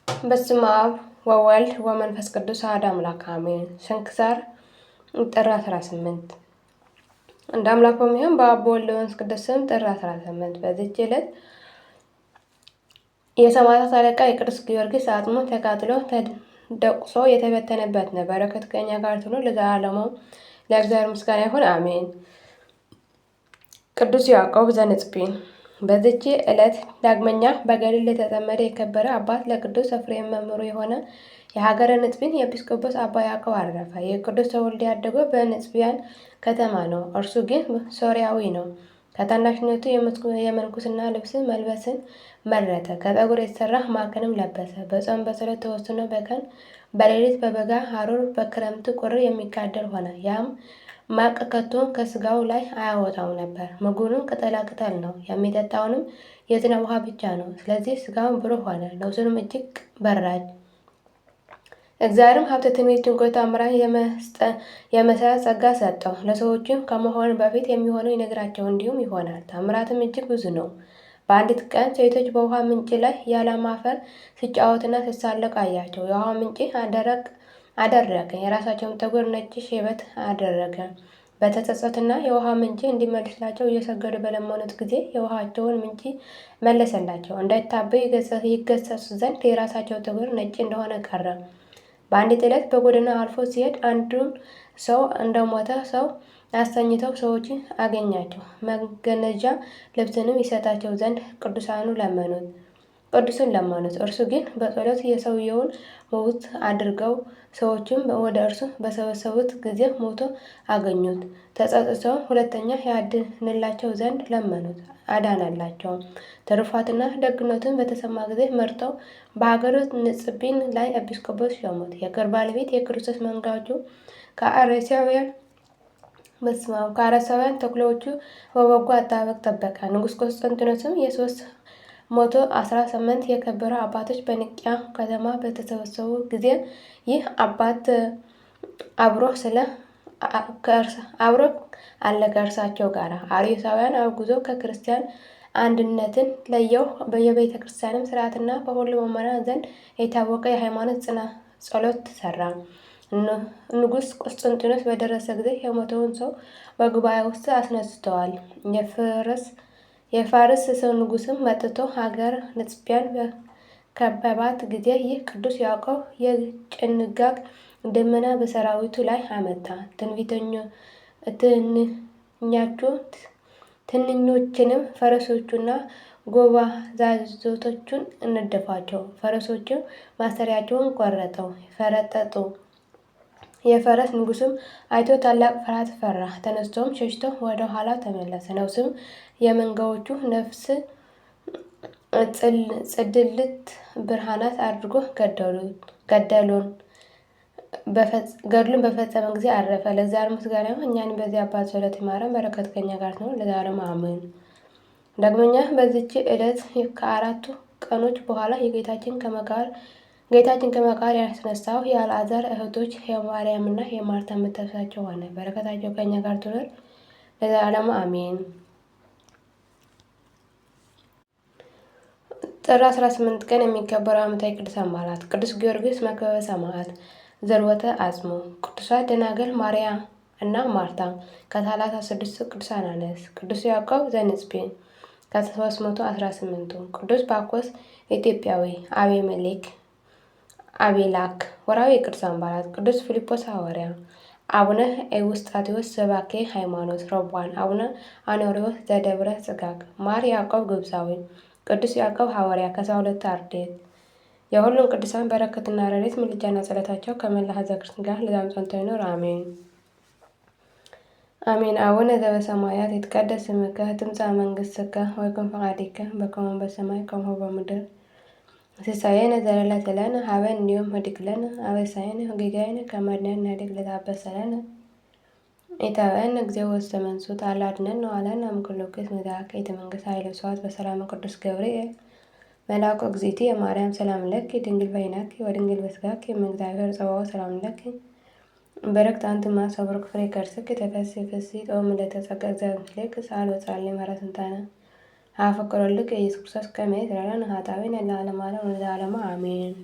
በስመ አብ ወወልድ ወመንፈስ ቅዱስ አሐዱ አምላክ አሜን። ስንክሳር ጥር 18 እንደ አምላክ በሚሆን በአብ በወልድ በመንፈስ ቅዱስ ስም ጥር 18 በዚች ዕለት የሰማዕታት አለቃ የቅዱስ ጊዮርጊስ አጽሙ ተቃጥሎ ተደቁሶ የተበተነበት ነው። በረከቱ ከእኛ ጋር ትኑር ለዘላለሙ። ለእግዚአብሔር ምስጋና ይሁን አሜን። ቅዱስ ያዕቆብ ዘንጽቢን በዚች ዕለት ዳግመኛ በገድል የተጠመደ የከበረ አባት ለቅዱስ ኤፍሬም መምህሩ የሆነ የሀገረ ንጽቢን የኤጲስቆጶስ አባ ያዕቆብ አረፈ። የቅዱስ ተወልዶ ያደገው በንጽቢያን ከተማ ነው። እርሱ ግን ሶርያዊ ነው። ከታናሽነቱ የምንኩስና ልብስ መልበስን መረጠ። ከፀጉር የተሰራ ማቅንም ለበሰ። በጾም በጸሎት ተወስኖ በቀን በሌሊት በበጋ ሐሩር በክረምት ቁር የሚጋደል ሆነ። ያም ማቅ ከቶ ከስጋው ላይ አያወጣው ነበር። ምግቡንም ቅጠላቅጠል ነው። የሚጠጣውንም የዝናብ ውሃ ብቻ ነው። ስለዚህ ስጋውን ብሩህ ሆነ፣ ነፍሱንም እጅግ በራች። እግዚአብሔርም ሀብተ ትንቢት ድንቆች ተአምራት የመስራት ጸጋ ሰጠው። ለሰዎችም ከመሆን በፊት የሚሆነው ይነግራቸው እንዲሁም ይሆናል። ተአምራትም እጅግ ብዙ ነው። በአንዲት ቀን ሴቶች በውሃ ምንጭ ላይ ያለማፈር ሲጫወቱና ሲሳለቁ አያቸው። የውሃ ምንጭ አደረቀ፣ የራሳቸውም ጠጉር ነጭ ሸበት አደረገ። በተጸጸቱና የውሃ ምንጭ እንዲመልስላቸው እየሰገዱ በለመኑት ጊዜ የውሃቸውን ምንጭ መለሰላቸው። እንዳይታበዩ ይገሰጹ ዘንድ የራሳቸው ጠጉር ነጭ እንደሆነ ቀረ። በአንዲት ዕለት በጎዳና አልፎ ሲሄድ አንዱን ሰው እንደሞተ ሰው አስተኝተው ሰዎች አገኛቸው። መገነዣ ልብስንም ይሰጣቸው ዘንድ ቅዱሱን ለመኑት። እርሱ ግን በጸሎት የሰውየውን ሞት አድርገው ሰዎችም ወደ እርሱ በሰበሰቡት ጊዜ ሞቶ አገኙት። ተጸጽተው ሁለተኛ ያድንላቸው ዘንድ ለመኑት፣ አዳነላቸው። ትሩፋትና ደግነቱን በተሰማ ጊዜ መርጠው በሀገሩ ንጽቢን ላይ ኤጲስቆጶስ ሾሙት። የክብር ባለቤት የክርስቶስ መንጋዎቹ ከአርዮሳውያን ተኩላዎቹ በበጎ አጠባበቅ ጠበቀ። ንጉሥ ቆስጠንጢኖስም የ318 የከበሩ አባቶች በኒቅያ ከተማ በተሰበሰቡ ጊዜ ይህ አባት አብሮ አለ ከእርሳቸው ጋር። አርዮሳውያን አውግዞ ከክርስቲያን አንድነትን ለየው። የቤተ ክርስቲያንም ስርዓትና በሁሉ ምዕመናን ዘንድ የታወቀ የሃይማኖት ጸሎት ሰራ። ንጉሥ ቆስጠንጢኖስ በደረሰ ጊዜ የሞተውን ሰው በጉባኤ ውስጥ አስነስተዋል። የፋርስ ሰው ንጉሥም መጥቶ ሀገር ንጽቢያን በከበባት ጊዜ ይህ ቅዱስ ያዕቆብ የጭንጋግ ደመና በሰራዊቱ ላይ አመጣ። ትንኞችንም ፈረሶቹና ጎበዛዝቶቹን እነደፋቸው። ፈረሶቹም ማሰሪያቸውን ቆረጠው፣ ፈረጠጡ። የፈረስ ንጉሥም አይቶ ታላቅ ፍርሃት ፈራ። ተነስቶም ሸሽቶ ወደ ኋላ ተመለሰ። ነፍሱም የመንጋዎቹ ነፍስ ጽድልት ብርሃናት አድርጎ ገድሉን በፈጸመ ጊዜ አረፈ። ለእግዚአብሔር ምስጋና ይሁን። እኛንም በዚህ አባት ጸሎት ይማረን፣ በረከቱ ከእኛ ጋር ትኑር ለዘላለሙ አሜን። ዳግመኛ በዚች ዕለት ከአራቱ ቀኖች በኋላ ጌታችን ከመቃብር ያስነሳው የአልዓዛር እህቶች የማርያምና የማርታ መታሰቢያቸው ሆነ። በረከታቸው ከእኛ ጋር ትኑር ለዘላለሙ አሜን። ጥር 18 ቀን የሚከበሩ ዓመታዊ ቅዱሳን በዓላት፦ ቅዱስ ጊዮርጊስ መክበበ ሰማዕት ዘርወተ አጽሙ፣ ቅዱሳት ደናግል ማርያም እና ማርታ ከሰላሳ ስድስቱ ቅዱሳን አንስት፣ ቅዱስ ያዕቆብ ዘንጽቢን ከ318ቱ፣ ቅዱስ ባኮስ ኢትዮጵያዊ፣ አቤላክ። ወርኃዊ ቅዱሳን በዓላት፦ ቅዱስ ፊልጶስ ሐዋርያ፣ አቡነ ኤዎስጣቴዎስ ሰባኬ ሃይማኖት ረቡዓን፣ አቡነ አኖሪዎስ ዘደብረ ጽጋግ፣ ማር ያዕቆብ ግብፃዊ፣ ቅዱስ ያዕቆብ ሐዋርያ ከ12 አርድእት። የሁሉም ቅዱሳን በረከትና ረድኤት ምልጃና ጸሎታቸው ከመላ ሕዝበ ክርስቲያን ጋር ለዘላለሙ ጸንቶ ይኑር አሜን። አሜን። አቡነ ዘበሰማያት ይትቀደስ ስምከ ትምጻእ መንግሥትከ ወይኩን ፈቃድከ በከመ በሰማይ ከማሁ በምድር ሲሳየነ ዘለለዕለትነ ሀበነ ዮም ኅድግ ለነ አበሳየነ ወጌጋየነ ከመ ንሕነኒ ንኅድግ ለዘአበሰለነ ኢታብአነ እግዚኦ ውስተ መንሱት አላ አድኅነነ ወባልሐነ እምኩሉ ኩሉ መዛከ መንግሥት ኃይለ ስብሐት በሰላም ቅዱስ ገብርኤል መልአኩ እግዝእትየ ማርያም ሰላም ለኪ ድንግል በይናኪ ወድንግል በሥጋኪ እምእግዚአብሔር ጸባኦት ሰላም ለኪ በረክት አንቲ እምአንስት ወቡሩክ ፍሬ ከርሥኪ ተፈሥሒ ፍሥሕት ኦ ምልዕተ ጸጋ እግዚአብሔር ምስሌኪ ሰአሊ ወጸልዪ ምህረተ ስንታነ አፈ ፍቁር ወልድኪ ኢየሱስ ክርስቶስ ከመ ይስረይ ለነ ኃጣውኢነ ለዓለመ ዓለም ወለዘላለሙ አሜን።